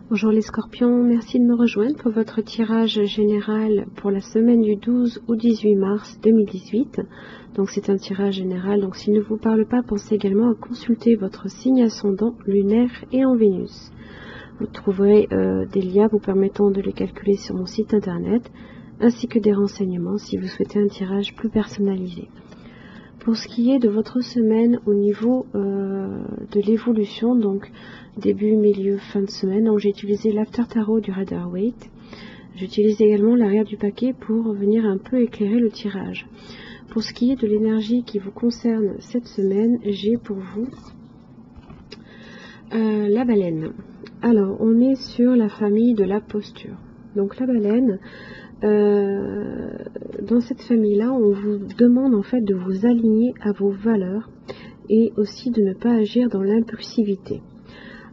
Bonjour les scorpions, merci de me rejoindre pour votre tirage général pour la semaine du 12 au 18 mars 2018. Donc c'est un tirage général, donc s'il ne vous parle pas, pensez également à consulter votre signe ascendant, lunaire et en Vénus. Vous trouverez des liens vous permettant de les calculer sur mon site internet, ainsi que des renseignements si vous souhaitez un tirage plus personnalisé. Pour ce qui est de votre semaine au niveau de l'évolution, donc début, milieu, fin de semaine, donc j'ai utilisé l'After Tarot du Rider-Waite. J'utilise également l'arrière du paquet pour venir un peu éclairer le tirage. Pour ce qui est de l'énergie qui vous concerne cette semaine, j'ai pour vous la baleine. Alors, on est sur la famille de la posture. Donc la baleine, dans cette famille-là, on vous demande en fait de vous aligner à vos valeurs et aussi de ne pas agir dans l'impulsivité.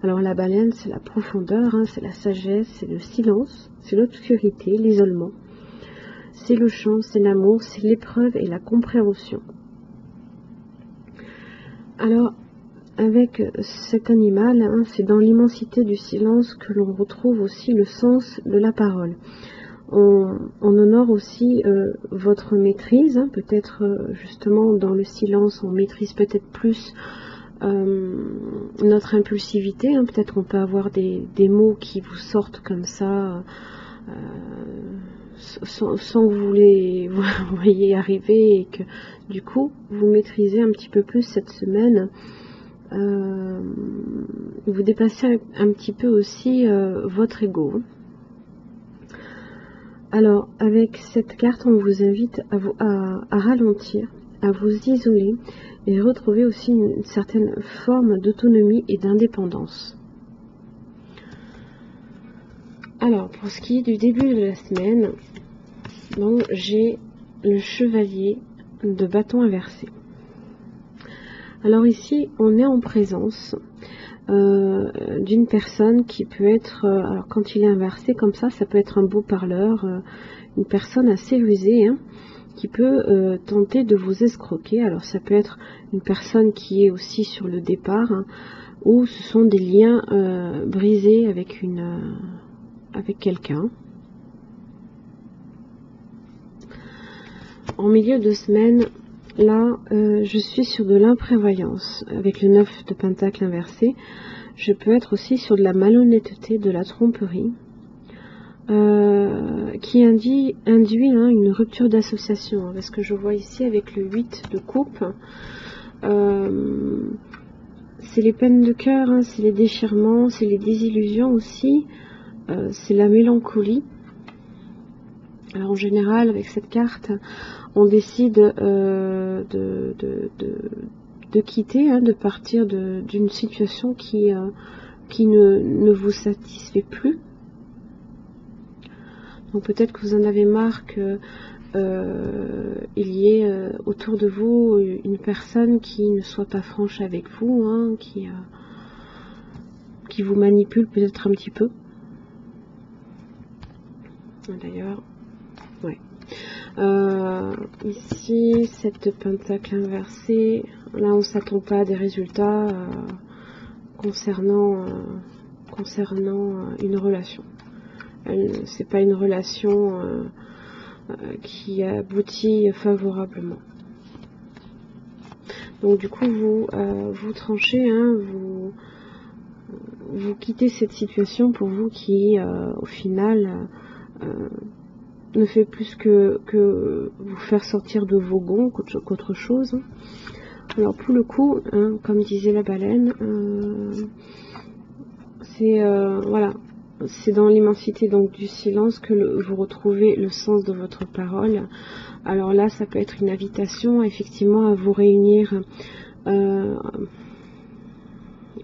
Alors la baleine, c'est la profondeur, hein, c'est la sagesse, c'est le silence, c'est l'obscurité, l'isolement. C'est le chant, c'est l'amour, c'est l'épreuve et la compréhension. Alors, avec cet animal, hein, c'est dans l'immensité du silence que l'on retrouve aussi le sens de la parole. On honore aussi votre maîtrise, hein, peut-être justement dans le silence, on maîtrise peut-être plus notre impulsivité, hein, peut-être qu'on peut avoir des mots qui vous sortent comme ça sans que vous les voyez arriver et que du coup vous maîtrisez un petit peu plus cette semaine. Vous dépassez un petit peu aussi votre ego. Alors avec cette carte on vous invite à ralentir, à vous isoler et retrouver aussi une certaine forme d'autonomie et d'indépendance. Alors pour ce qui est du début de la semaine, donc j'ai le chevalier de bâton inversé. Alors ici on est en présence d'une personne qui peut être, alors quand il est inversé comme ça peut être un beau parleur, une personne assez rusée, hein, qui peut tenter de vous escroquer. Alors ça peut être une personne qui est aussi sur le départ, hein, ou ce sont des liens brisés avec quelqu'un. En milieu de semaine, là, je suis sur de l'imprévoyance avec le 9 de pentacle inversé. Je peux être aussi sur de la malhonnêteté, de la tromperie, qui induit hein, une rupture d'association. Parce que je vois ici avec le 8 de coupe, c'est les peines de cœur, hein, c'est les déchirements, c'est les désillusions aussi, c'est la mélancolie. Alors en général, avec cette carte, on décide de quitter, hein, de partir d'une situation qui ne vous satisfait plus. Donc peut-être que vous en avez marre que il y ait autour de vous une personne qui ne soit pas franche avec vous, hein, qui vous manipule peut-être un petit peu. D'ailleurs, ouais. Ici, cette pentacle inversée, là on ne s'attend pas à des résultats concernant une relation. C'est pas une relation qui aboutit favorablement. Donc du coup vous tranchez, hein, vous quittez cette situation pour vous qui au final ne fait plus que vous faire sortir de vos gonds qu'autre chose. Alors pour le coup, hein, comme disait la baleine, c'est voilà, c'est dans l'immensité donc du silence que vous retrouvez le sens de votre parole. Alors là, ça peut être une invitation effectivement à vous réunir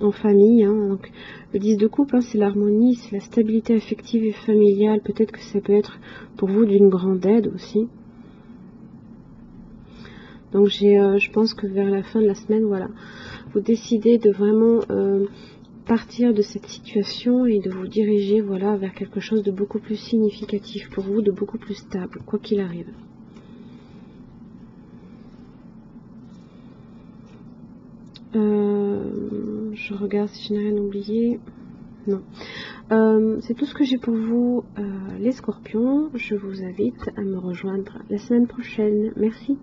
en famille, hein. Donc, le 10 de coupe, hein, c'est l'harmonie, c'est la stabilité affective et familiale. Peut-être que ça peut être pour vous d'une grande aide aussi. Donc je pense que vers la fin de la semaine, voilà, vous décidez de vraiment partir de cette situation et de vous diriger, voilà, vers quelque chose de beaucoup plus significatif pour vous, de beaucoup plus stable, quoi qu'il arrive. Je regarde si je n'ai rien oublié. Non. C'est tout ce que j'ai pour vous, les scorpions. Je vous invite à me rejoindre la semaine prochaine. Merci.